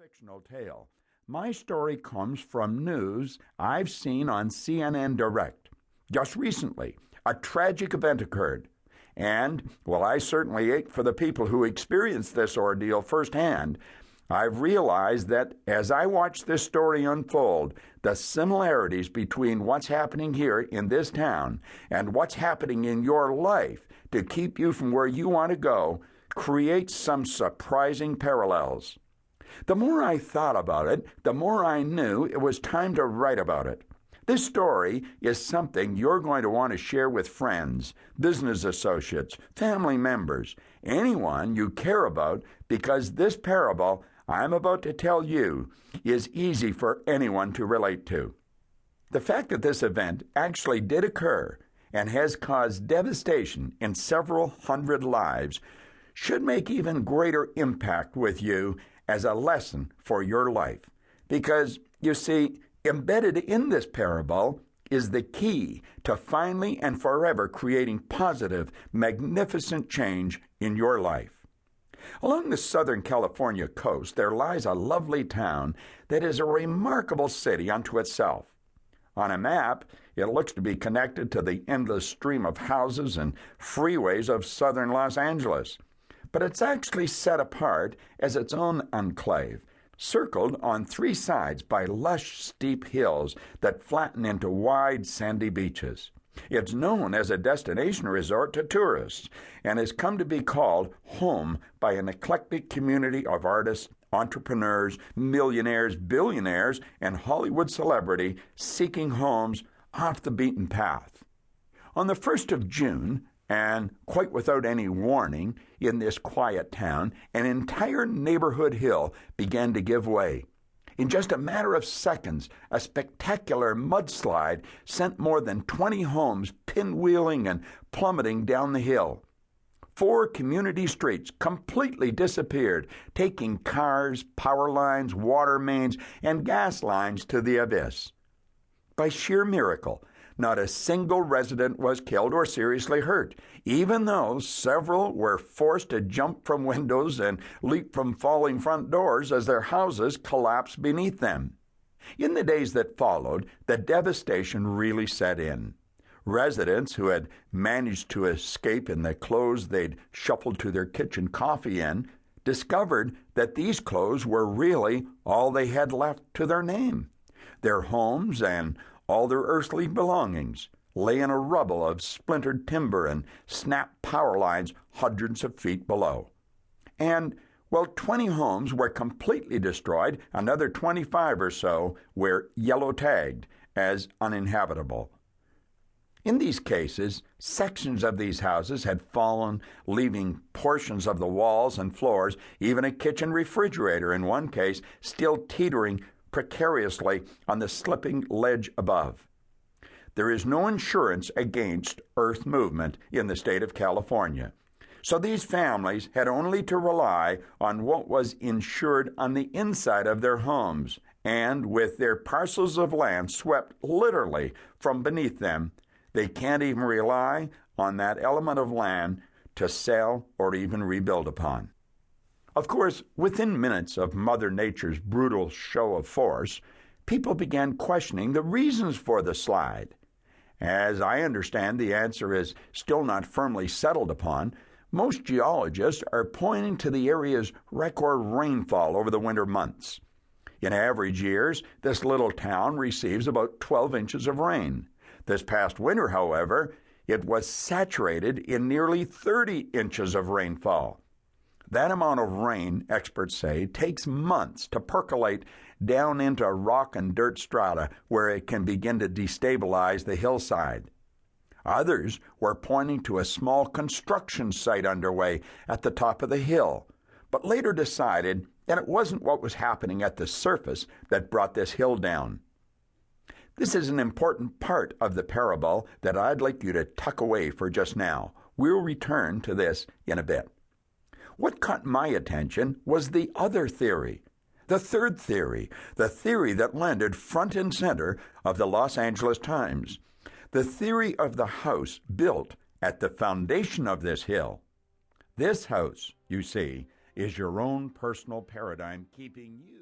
fictional tale. My story comes from news I've seen on CNN Direct. Just recently, a tragic event occurred. And, while I certainly ache for the people who experienced this ordeal firsthand, I've realized that as I watch this story unfold, the similarities between what's happening here in this town and what's happening in your life to keep you from where you want to go creates some surprising parallels. The more I thought about it, the more I knew it was time to write about it. This story is something you're going to want to share with friends, business associates, family members, anyone you care about, because this parable I'm about to tell you is easy for anyone to relate to. The fact that this event actually did occur and has caused devastation in several hundred lives should make even greater impact with you as a lesson for your life. Because, you see, embedded in this parable is the key to finally and forever creating positive, magnificent change in your life. Along the Southern California coast, there lies a lovely town that is a remarkable city unto itself. On a map, it looks to be connected to the endless stream of houses and freeways of southern Los Angeles. But it's actually set apart as its own enclave, circled on three sides by lush, steep hills that flatten into wide, sandy beaches. It's known as a destination resort to tourists and has come to be called home by an eclectic community of artists, entrepreneurs, millionaires, billionaires, and Hollywood celebrity seeking homes off the beaten path. On the 1st of June, and quite without any warning, in this quiet town, an entire neighborhood hill began to give way. In just a matter of seconds, a spectacular mudslide sent more than 20 homes pinwheeling and plummeting down the hill. 4 community streets completely disappeared, taking cars, power lines, water mains, and gas lines to the abyss. By sheer miracle, not a single resident was killed or seriously hurt, even though several were forced to jump from windows and leap from falling front doors as their houses collapsed beneath them. In the days that followed, the devastation really set in. Residents who had managed to escape in the clothes they'd shuffled to their kitchen coffee in discovered that these clothes were really all they had left to their name. Their homes and all their earthly belongings lay in a rubble of splintered timber and snapped power lines hundreds of feet below. And, while 20 homes were completely destroyed, another 25 or so were yellow-tagged as uninhabitable. In these cases, sections of these houses had fallen, leaving portions of the walls and floors, even a kitchen refrigerator in one case, still teetering precariously on the slipping ledge above. There is no insurance against earth movement in the state of California, so these families had only to rely on what was insured on the inside of their homes, and with their parcels of land swept literally from beneath them, they can't even rely on that element of land to sell or even rebuild upon. Of course, within minutes of Mother Nature's brutal show of force, people began questioning the reasons for the slide. As I understand, the answer is still not firmly settled upon. Most geologists are pointing to the area's record rainfall over the winter months. In average years, this little town receives about 12 inches of rain. This past winter, however, it was saturated in nearly 30 inches of rainfall. That amount of rain, experts say, takes months to percolate down into rock and dirt strata where it can begin to destabilize the hillside. Others were pointing to a small construction site underway at the top of the hill, but later decided that it wasn't what was happening at the surface that brought this hill down. This is an important part of the parable that I'd like you to tuck away for just now. We'll return to this in a bit. What caught my attention was the other theory, the third theory, the theory that landed front and center of the Los Angeles Times, the theory of the house built at the foundation of this hill. This house, you see, is your own personal paradigm keeping you